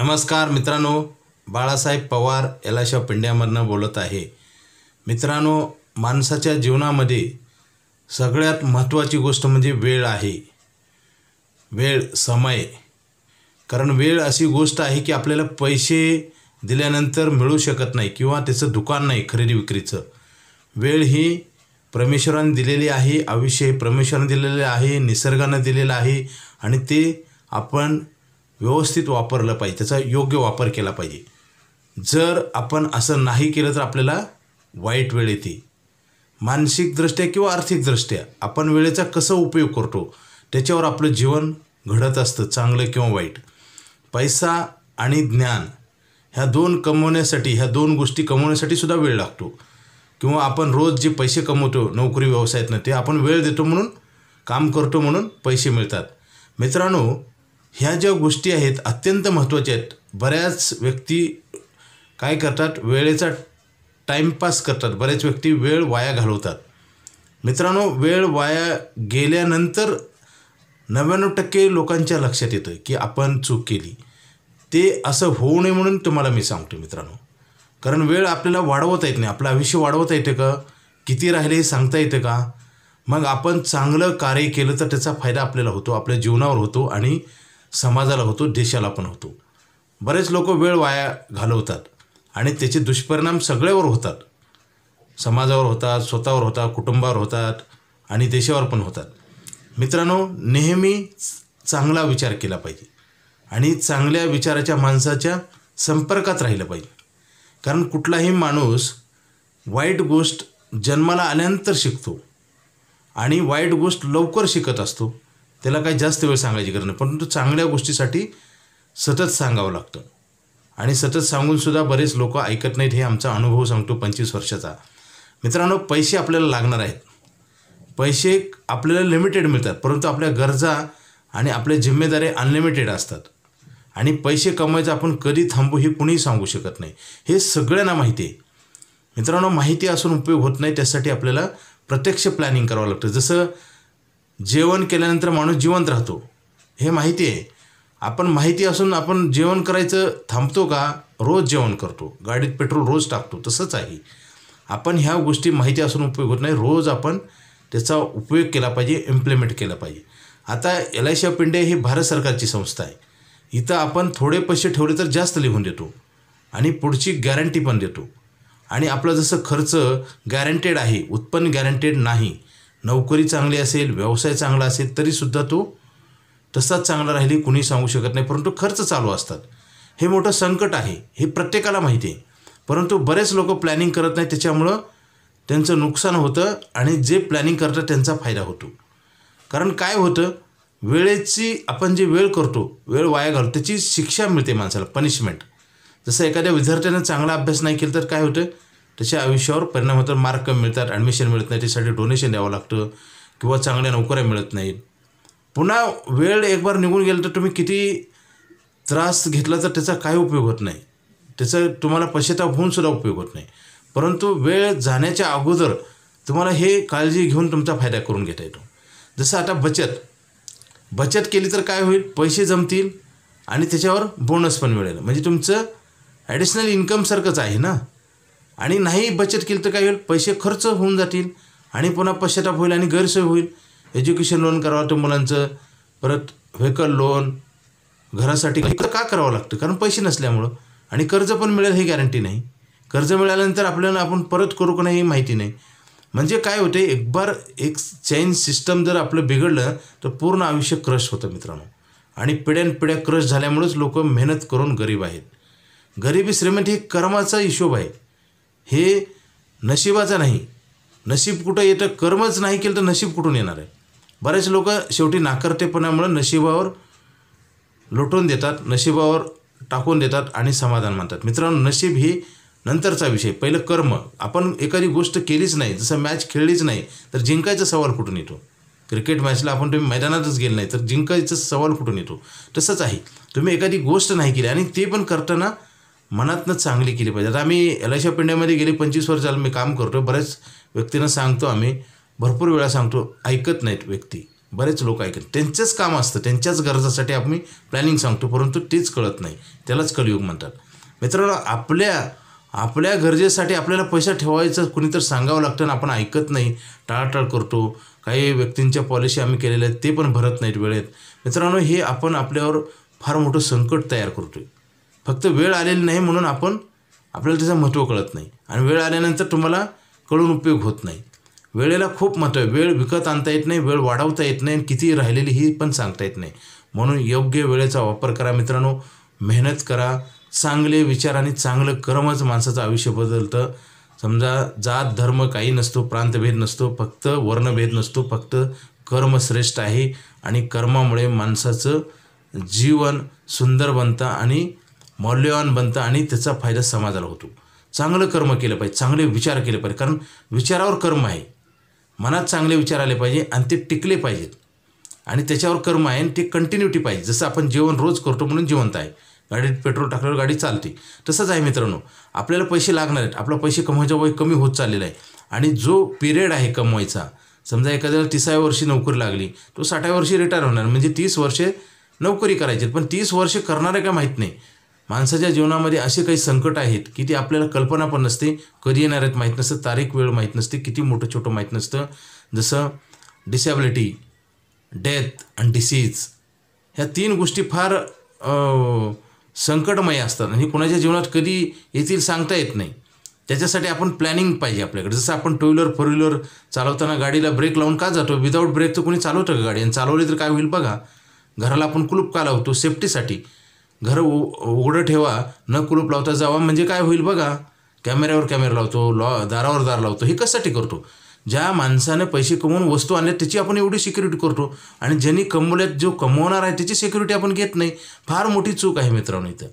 नमस्कार मित्रांनो, बाळासाहेब पवार एलाशा पिंड्यामधनं बोलत आहे। मित्रांनो, माणसाच्या जीवनामध्ये सगळ्यात महत्त्वाची गोष्ट म्हणजे वेळ आहे। वेळ, समय। कारण वेळ अशी गोष्ट आहे की आपल्याला पैसे दिल्यानंतर मिळू शकत नाही किंवा त्याचं दुकान नाही खरेदी विक्रीचं। वेळ ही परमेश्वराने दिलेली आहे, आयुष्य हे परमेश्वराने दिलेले आहे, निसर्गाने दिलेलं आहे आणि ते आपण व्यवस्थित वापरलं पाहिजे, त्याचा योग्य वापर केला पाहिजे। जर आपण असं नाही केलं तर आपल्याला वाईट वेळ येते। मानसिकदृष्ट्या किंवा आर्थिकदृष्ट्या आपण वेळेचा कसा उपयोग करतो त्याच्यावर आपलं जीवन घडत असतं, चांगलं किंवा वाईट। पैसा आणि ज्ञान ह्या दोन गोष्टी कमवण्यासाठी सुद्धा वेळ लागतो। किंवा आपण रोज जे पैसे कमवतो नोकरी व्यवसायातनं ते आपण वेळ देतो म्हणून, काम करतो म्हणून पैसे मिळतात। मित्रांनो, ह्या ज्या गोष्टी आहेत अत्यंत महत्त्वाच्या आहेत। बऱ्याच व्यक्ती काय करतात, वेळेचा टाईमपास करतात। बरेच व्यक्ती वेळ वाया घालवतात। मित्रांनो, वेळ वाया गेल्यानंतर 99% लोकांच्या लक्षात येतं की आपण चूक केली। ते असं होऊ नये म्हणून तुम्हाला मी सांगतो मित्रांनो। कारण वेळ आपल्याला वाढवता येत नाही, आपलं आयुष्य वाढवता येतं का, किती राहिले हे सांगता येतं का? मग आपण चांगलं कार्य केलं तर त्याचा फायदा आपल्याला होतो, आपल्या जीवनावर होतो आणि समाजाला होतो, देशाला पण होतो। बरेच लोक वेळ वाया घालवतात आणि त्याचे दुष्परिणाम सगळ्यावर होतात। समाजावर होतात, स्वतःवर होतात, कुटुंबावर होतात आणि देशावर पण होतात। मित्रांनो, नेहमी चांगला विचार केला पाहिजे आणि चांगल्या विचाराच्या माणसाच्या संपर्कात राहिलं पाहिजे। कारण कुठलाही माणूस वाईट गोष्ट जन्माला आल्यानंतर शिकतो आणि वाईट गोष्ट लवकर शिकत असतो। त्याला काही जास्त वेळ सांगायची गरज नाही, परंतु चांगल्या गोष्टीसाठी सतत सांगावं लागतं आणि सतत सांगूनसुद्धा बरेच लोक ऐकत नाहीत। हे आमचा अनुभव सांगतो 25 वर्षाचा। मित्रांनो, पैसे आपल्याला लागणार आहेत। पैसे आपल्याला लिमिटेड मिळतात, परंतु आपल्या गरजा आणि आपल्या जिम्मेदाऱ्या अनलिमिटेड असतात आणि पैसे कमवायचं आपण कधी थांबू हे कुणीही सांगू शकत नाही, हे सगळ्यांना माहिती आहे। मित्रांनो, माहिती असून उपयोग होत नाही, त्यासाठी आपल्याला प्रत्यक्ष प्लॅनिंग करावं लागतं। जसं जेवण केल्यानंतर माणूस जिवंत राहतो, हे माहिती आहे। आपण माहिती असून आपण जेवण करायचं थांबतो का? रोज जेवण करतो, गाडीत पेट्रोल रोज टाकतो। तसंच आहे, आपण ह्या गोष्टी माहिती असून उपयोग होत नाही, रोज आपण त्याचा उपयोग केला पाहिजे, इम्प्लिमेंट केला पाहिजे। आता एलाशा पिंडे ही भारत सरकारची संस्था आहे। इथं आपण थोडे पैसे ठेवले तर जास्त लिहून देतो आणि पुढची गॅरंटी पण देतो आणि आपलं जसं खर्च गॅरंटेड आहे, उत्पन्न गॅरंटेड नाही। नोकरी चांगली असेल, व्यवसाय चांगला असेल तरीसुद्धा तो तसाच चांगला राहील कुणी सांगू शकत नाही, परंतु खर्च चालू असतात। हे मोठं संकट आहे, हे प्रत्येकाला माहिती आहे, परंतु बरेच लोक प्लॅनिंग करत नाही, त्याच्यामुळं त्यांचं नुकसान होतं आणि जे प्लॅनिंग करतात त्यांचा फायदा होतो। कारण काय होतं, वेळेची आपण जे वेळ करतो, वेळ वाया घालतो, त्याची शिक्षा मिळते माणसाला, पनिशमेंट। जसं एखाद्या विद्यार्थ्यानं चांगला अभ्यास नाही केला तर काय होतं, त्याच्या आयुष्यावर परिणाम होतो, मार्क कमी मिळतात, ॲडमिशन मिळत नाही, त्यासाठी डोनेशन द्यावं लागतं किंवा चांगल्या नोकऱ्या मिळत नाहीत। पुन्हा वेळ एक बार निघून गेलं तर तुम्ही किती त्रास घेतला तर त्याचा काही उपयोग होत नाही, त्याचा तुम्हाला पश्चाताप होऊनसुद्धा उपयोग होत नाही। परंतु वेळ जाण्याच्या अगोदर तुम्हाला हे काळजी घेऊन तुमचा फायदा करून घेता येतो। जसं आता बचत केली तर काय होईल, पैसे जमतील आणि त्याच्यावर बोनस पण मिळेल, म्हणजे तुमचं ॲडिशनल इन्कमसारखंच आहे ना। आणि नाही बचत केली तर काय होईल, पैसे खर्च होऊन जातील आणि पुन्हा पश्चाताप होईल आणि गैरसोय होईल। एज्युकेशन लोन करावं लागतं मुलांचं, परत व्हेकल लोन, घरासाठी का करावं लागतं, कारण पैसे नसल्यामुळं। आणि कर्ज पण मिळेल हे गॅरंटी नाही, कर्ज मिळाल्यानंतर आपल्याला आपण परत करू का नाही हे माहिती नाही। म्हणजे काय होते, एक चेन सिस्टम जर आपलं बिघडलं तर पूर्ण आयुष्य क्रश होतं मित्रांनो। आणि पिढ्यानपिढ्या क्रश झाल्यामुळेच लोक मेहनत करून गरीब आहेत। गरिबी श्रीमंत ही कर्माचा हिशोब आहे, हे नशिबाचा नाही। नशीब कुठं येतं, कर्मच नाही केलं तर नशीब कुठून येणार आहे? बरेच लोक शेवटी नाकर्तेपणामुळे नशिबावर लोटून देतात, नशिबावर टाकून देतात आणि समाधान मानतात। मित्रांनो, नशीब ही नंतरचा विषय, पहिलं कर्म। आपण एखादी गोष्ट केलीच नाही, जसं मॅच खेळलीच नाही तर जिंकायचा सवाल कुठून येतो? क्रिकेट मॅचला आपण तुम्ही मैदानातच गेले नाही तर जिंकायचा सवाल कुठून येतो? तसंच आहे, तुम्ही एखादी गोष्ट नाही केली आणि ते पण करताना मनातनं चांगली केली पाहिजे। आता आम्ही एलाशा पिंड्यामध्ये गेली 25 वर्ष झालं मी काम करतो, बऱ्याच व्यक्तींना सांगतो, आम्ही भरपूर वेळा सांगतो, ऐकत नाहीत व्यक्ती। बरेच लोक ऐकत, त्यांचंच काम असतं, त्यांच्याच गरजासाठी आम्ही प्लॅनिंग सांगतो, परंतु तेच कळत नाही. त्यालाच कलियुग म्हणतात. मित्रांनो, आपल्या गरजेसाठी आपल्याला पैसा ठेवायचं कुणीतरी सांगावं लागतं आणि आपण ऐकत नाही, टाळाटाळ करतो. काही व्यक्तींच्या पॉलिसी आम्ही केलेल्या आहेत ते पण भरत नाहीत वेळेत. मित्रांनो, हे आपण आपल्यावर फार मोठं संकट तयार करतो आहे. फक्त वेळ आलेली नाही म्हणून आपल्याला त्याचं महत्त्व कळत नाही, आणि वेळ आल्यानंतर तुम्हाला कळून उपयोग होत नाही. वेळेला खूप महत्त्व आहे. वेळ विकत आणता येत नाही, वेळ वाढवता येत नाही, आणि किती राहिलेली ही पण सांगता येत नाही. म्हणून योग्य वेळेचा वापर करा मित्रांनो, मेहनत करा, चांगले विचार आणि चांगलं कर्मच माणसाचं आयुष्य बदलतं. समजा जात धर्म काही नसतो, प्रांतभेद नसतो, फक्त वर्णभेद नसतो, फक्त कर्म श्रेष्ठ आहे, आणि कर्मामुळे माणसाचं जीवन सुंदर बनतं आणि मौल्यवान बनतं, आणि त्याचा फायदा समाजाला होतो. चांगलं कर्म केलं पाहिजे, चांगले विचार केले पाहिजे, कारण विचारावर कर्म आहे. मनात चांगले विचार आले पाहिजे आणि ते टिकले पाहिजेत, आणि त्याच्यावर कर्म आहे, आणि ते कंटिन्युटी पाहिजे. जसं आपण जेवण रोज करतो म्हणून जिवंत आहे, गाडीत पेट्रोल टाकल्यावर गाडी चालते, तसंच आहे मित्रांनो. आपल्याला पैसे लागणार आहेत, आपला पैसे कमवायचा वय कमी होत चाललेला आहे, आणि जो पिरियड आहे कमवायचा, समजा एखाद्याला 30व्या वर्षी नोकरी लागली, तो 60व्या वर्षी रिटायर होणार, म्हणजे 30 वर्षे नोकरी करायची. पण 30 वर्षे करणार आहे का माहीत नाही. माणसाच्या जीवनामध्ये असे काही संकट आहेत की ते आपल्याला कल्पना पण नसते, कधी येणार आहेत माहीत नसतं, तारीख वेळ माहीत नसते, किती मोठं छोटं माहीत नसतं. जसं डिसॅबिलिटी, डेथ आणि डिसीज, ह्या 3 गोष्टी फार संकटमय असतात, आणि कोणाच्या जीवनात कधी येतील सांगता येत नाही. त्याच्यासाठी आपण प्लॅनिंग पाहिजे आपल्याकडे. जसं आपण 2 व्हीलर 4 व्हीलर चालवताना गाडीला ब्रेक लावून का जातो? विदाऊट ब्रेक तर कोणी चालवतं का गाडी? आणि चालवली तर काय होईल बघा. घराला आपण कुलूप का लावतो? सेफ्टीसाठी. घर उघडं ठेवा, न कुलूप लावता जावा, म्हणजे काय होईल बघा. कॅमेऱ्यावर कॅमेरा लावतो, दारावर दार लावतो, हे कशासाठी करतो? ज्या माणसानं पैसे कमवून वस्तू आणल्या त्याची आपण एवढी सिक्युरिटी करतो, आणि ज्यांनी कमवल्यात, जो कमवणार आहे त्याची सिक्युरिटी आपण घेत नाही. फार मोठी चूक आहे मित्रांनो. इथं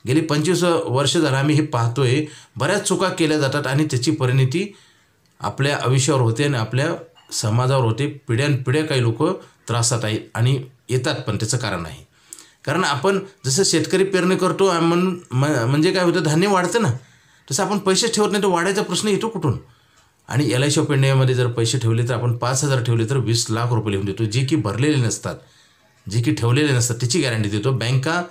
गेली 25 वर्ष झालं आम्ही हे पाहतोय, बऱ्याच चुका केल्या जातात, आणि त्याची परिणती आपल्या आयुष्यावर होते आणि आपल्या समाजावर होते. पिढ्यानपिढ्या काही लोक त्रासात आहेत, आणि येतात पण. त्याचं कारण आहे, कारण आपण जसं शेतकरी पेरणी करतो म्हणजे काय होतं, धान्य वाढतं ना, तसं आपण पैसे ठेवत नाही, तर वाढायचा प्रश्न येतो कुठून? आणि LIC ऑफ इंडियामध्ये जर पैसे ठेवले तर आपण 5,000 ठेवले तर 20 लाख रुपये लिहून देतो, जे की भरलेले नसतात, जे की ठेवलेले नसतात, त्याची गॅरंटी देतो. बँका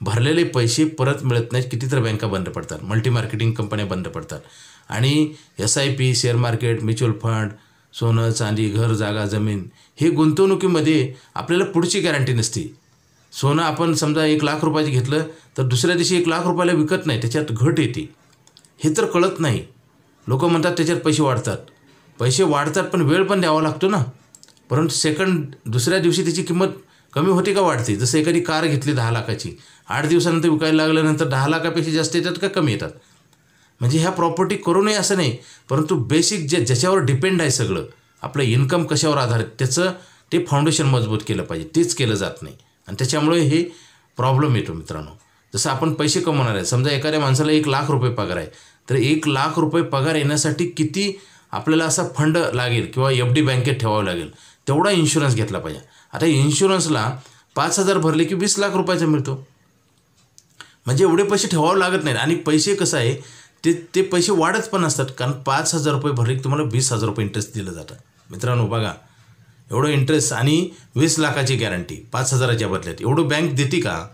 भरलेले पैसे परत मिळत नाहीत, कितीतरी बँका बंद पडतात, मल्टी मार्केटिंग कंपन्या बंद पडतात, आणि SIP, share market, mutual fund, सोनं चांदी, घर जागा जमीन, हे गुंतवणुकीमध्ये आपल्याला पुढची गॅरंटी नसते. सोनं आपण समजा 1 लाख रुपयाचं घेतलं तर दुसऱ्या दिवशी 1 लाख रुपयाला विकत नाही, त्याच्यात घट येते. हे तर कळत नाही. लोक म्हणतात त्याच्यात पैसे वाढतात, पण वेळ पण द्यावा लागतो ना. परंतु दुसऱ्या दिवशी त्याची किंमत कमी होते का वाढते? जसं एखादी कार घेतली 10 लाखाची, 8 दिवसानंतर विकायला लागल्यानंतर 10 लाखापेक्षा जास्त येतात का कमी येतात? म्हणजे ह्या प्रॉपर्टी करू नये असं नाही, परंतु बेसिक ज्याच्यावर डिपेंड आहे सगळं, आपलं इन्कम कशावर आधारित, त्याचं ते फाउंडेशन मजबूत केलं पाहिजे. तेच केलं जात नाही, आणि त्याच्यामुळे हे प्रॉब्लेम येतो मित्रांनो. जसं आपण पैसे कमवणार आहे, समजा एखाद्या माणसाला 1 लाख रुपये पगार आहे, तर 1 लाख रुपये पगार येण्यासाठी किती आपल्याला असा फंड लागेल, किंवा FD बँकेत ठेवावं लागेल, तेवढा इन्शुरन्स घेतला पाहिजे. आता इन्शुरन्सला 5,000 भरले की 20 लाख रुपयाचा मिळतो, म्हणजे एवढे पैसे ठेवावं लागत नाहीत. आणि पैसे कसं आहे, ते पैसे वाढत पण असतात, कारण 5,000 रुपये भरले की तुम्हाला 20,000 रुपये इंटरेस्ट दिलं जातं. मित्रांनो बघा, एवढं इंटरेस्ट आणि 20 लाखाची गॅरंटी 5,000च्या बदल्यात, एवढं बँक देते का?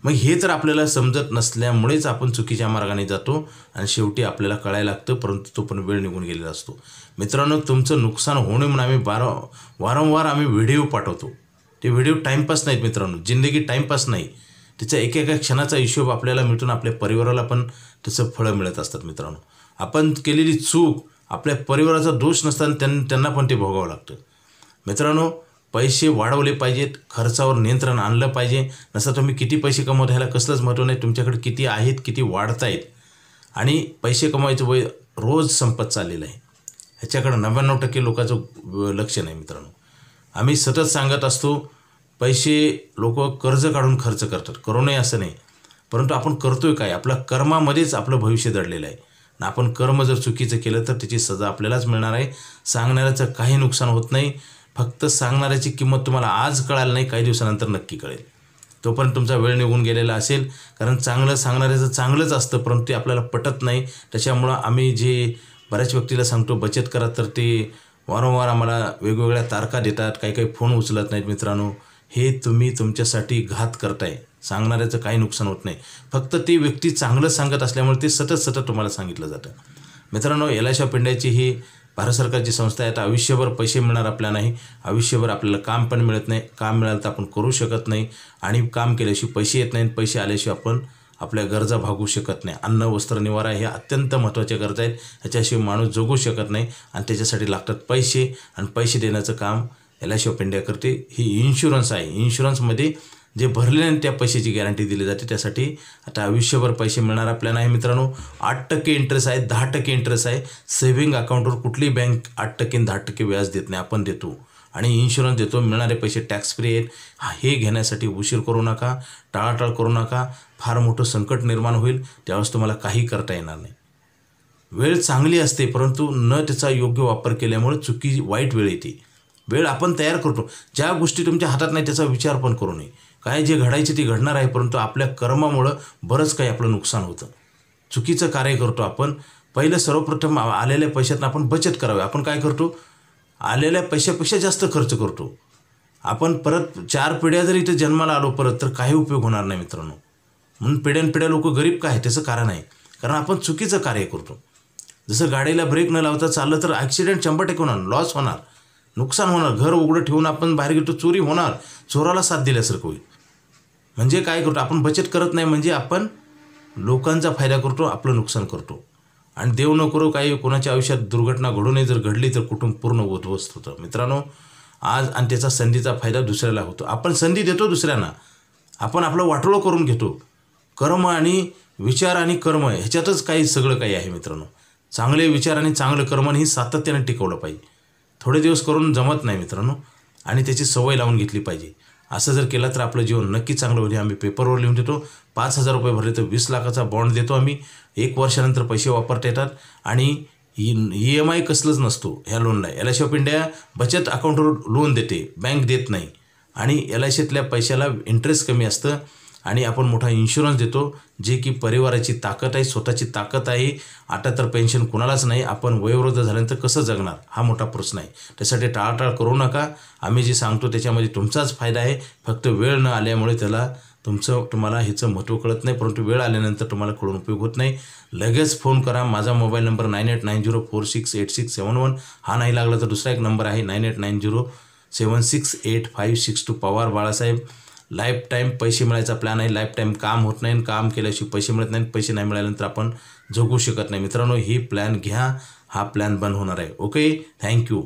मग हे तर आपल्याला समजत नसल्यामुळेच आपण चुकीच्या मार्गाने जातो, आणि शेवटी आपल्याला कळायला लागतं, परंतु तो पण वेळ निघून गेलेला असतो. मित्रांनो, तुमचं नुकसान होऊ नये म्हणून आम्ही वारंवार व्हिडिओ पाठवतो. ते व्हिडिओ टाईमपास नाहीत मित्रांनो, जिंदगी टाईमपास नाही. त्याच्या एका क्षणाचा हिशोब आपल्याला मिळून आपल्या परिवाराला पण त्याचं फळं मिळत असतात. मित्रांनो, आपण केलेली चूक आपल्या परिवाराचा दोष नसताना त्यांना पण ते भोगावं लागतं. मित्रांनो, पैसे वाढवले पाहिजेत, खर्चावर नियंत्रण आणलं पाहिजे. नसं तुम्ही किती पैसे कमवत ह्याला कसलंच महत्त्व नाही, तुमच्याकडे किती आहेत, किती वाढत आहेत, आणि पैसे कमवायचं वय रोज संपत चाललेलं आहे. ह्याच्याकडं 99% लोकांचं लक्ष नाही. मित्रांनो, आम्ही सतत सांगत असतो, पैसे लोक कर्ज काढून खर्च करतात, करू नये असं नाही, परंतु आपण करतोय काय? आपल्या कर्मामध्येच आपलं भविष्य दडलेलं आहे. आणि आपण कर्म जर चुकीचं केलं तर त्याची सजा आपल्यालाच मिळणार आहे. सांगणाऱ्याचं काही नुकसान होत नाही, फक्त सांगणाऱ्याची किंमत तुम्हाला आज कळाली नाही, काही दिवसानंतर नक्की कळेल. तोपर्यंत तुमचा वेळ निघून गेलेला असेल, कारण चांगलं सांगणाऱ्याचं चांगलंच असतं, परंतु ते आपल्याला पटत नाही. त्याच्यामुळं आम्ही जे बऱ्याच व्यक्तीला सांगतो बचत करा, तर ते वारंवार आम्हाला वेगवेगळ्या तारखा देतात, काही फोन उचलत नाहीत. मित्रांनो, हे तुम्ही तुमच्यासाठी घात करताय. सांगणाऱ्याचं काही नुकसान होत नाही, फक्त ती व्यक्ती चांगलं सांगत असल्यामुळे ते सतत तुम्हाला सांगितलं जातं. मित्रांनो, LIC ऑफ इंडियाची ही भारत सरकारची संस्था आहे. आता आयुष्यभर पैसे मिळणार आपल्याला नाही, आयुष्यभर आपल्याला काम पण मिळत नाही. काम मिळालं तर आपण करू शकत नाही, आणि काम केल्याशिवाय पैसे येत नाहीत. पैसे आल्याशिवाय आपण आपल्या गरजा भागवू शकत नाही. अन्न, वस्त्र, निवारा हे अत्यंत महत्त्वाच्या गरजा आहेत. ह्याच्याशिवाय माणूस जगू शकत नाही, आणि त्याच्यासाठी लागतात पैसे, आणि पैसे देण्याचं काम LIC ऑफ इंडिया करते. ही इन्शुरन्स आहे. इन्शुरन्समध्ये जे भरले नाही त्या पैशाची गॅरंटी दिली जाते. त्यासाठी आता आयुष्यभर पैसे मिळणार आपल्याला आहे. मित्रांनो, 8% इंटरेस्ट आहे, 10% इंटरेस्ट आहे. सेव्हिंग अकाउंटवर कुठली बँक 8% आणि 10% व्याज देत नाही, आपण देतो. आणि इन्शुरन्स देतो. मिळणारे पैसे टॅक्स फ्री आहेत. हे घेण्यासाठी उशीर करू नका, टाळाटाळ करू नका. फार मोठं संकट निर्माण होईल, त्यावेळेस तुम्हाला काही करता येणार नाही. वेळ चांगली असते, परंतु न त्याचा योग्य वापर केल्यामुळे वाईट वेळ येते. वेळ आपण तयार करतो. ज्या गोष्टी तुमच्या हातात नाही त्याचा विचार पण करू नये. काय जे घडायचे ते घडणार आहे, परंतु आपल्या कर्मामुळं बरंच काही आपलं नुकसान होतं. चुकीचं कार्य करतो आपण. पहिलं सर्वप्रथम आलेल्या पैशातून आपण बचत करावी. आपण काय करतो, आलेल्या पैशापेक्षा जास्त खर्च करतो. आपण परत 4 पिढ्या जर इथे जन्माला आलो परत, तर काही उपयोग होणार नाही मित्रांनो. म्हणून पिढ्यानपिढ्या लोक गरीब काय, त्याचं कारण आहे, कारण आपण चुकीचं कार्य करतो. जसं गाडीला ब्रेक न लावता चाललं तर ॲक्सिडेंट 100% होणार, लॉस होणार, नुकसान होणार. घर उघडं ठेवून आपण बाहेर गेलो, चोरी होणार, चोराला साथ दिल्यासारखं होईल. म्हणजे काय करतो आपण, बचत करत नाही, म्हणजे आपण लोकांचा फायदा करतो, आपलं नुकसान करतो. आणि देव न करो काही कोणाच्या आयुष्यात दुर्घटना घडू नये, जर घडली तर कुटुंब पूर्ण उद्ध्वस्त होतं. मित्रांनो, आज आणि त्याचा संधीचा फायदा दुसऱ्याला होतो. आपण संधी देतो दुसऱ्यांना, आपण आपलं वाटोळं करून घेतो. कर्म आणि विचार आणि कर्म ह्याच्यातच काही सगळं काही आहे मित्रांनो. चांगले विचार आणि चांगलं कर्म ही सातत्याने टिकवलं पाहिजे. थोडे दिवस करून जमत नाही मित्रांनो, आणि त्याची सवय लावून घेतली पाहिजे. असं जर केलं तर आपलं जीवन नक्की चांगलं होईल. आम्ही पेपरवर लिहून देतो. 5,000 रुपये भरले तर 20 लाखाचा बॉन्ड देतो आम्ही. 1 वर्षानंतर पैसे वापरता येतात, आणि EMI कसलंच नसतो ह्या लोनला. LIC ऑफ इंडिया बचत अकाउंटवर लोन देते, बँक देत नाही. आणि LICतल्या पैशाला इंटरेस्ट कमी असतं, आणि आपण मोठा इन्शुरन्स देतो, जे की परिवाराची ताकद आहे, स्वतःची ताकद आहे. आता तर पेन्शन कुणालाच नाही, आपण वयोवृद्ध झाल्यानंतर कसं जगणार हा मोठा प्रश्न आहे. त्यासाठी टाळाटाळ करू नका. आम्ही जे सांगतो त्याच्यामध्ये तुमचाच फायदा आहे. फक्त वेळ न आल्यामुळे तुम्हाला ह्याचं महत्त्व कळत नाही, परंतु वेळ आल्यानंतर तुम्हाला कळून उपयोग होत नाही. लगेच फोन करा. माझा मोबाईल नंबर 9890468671. हा नाही लागला तर दुसरा एक नंबर आहे 9890768562. पवार बाळासाहेब. लाईफ टाईम पैसे मिळायचा प्लॅन आहे. लाईफ टाईम काम होत नाही, काम केल्याशिवाय पैसे मिळत नाही, पैसे नाही मिळाल्यानंतर आपण जगू शकत नाही. मित्रांनो, ही प्लॅन घ्या, हा प्लॅन बंद होणार आहे. Okay, thank you.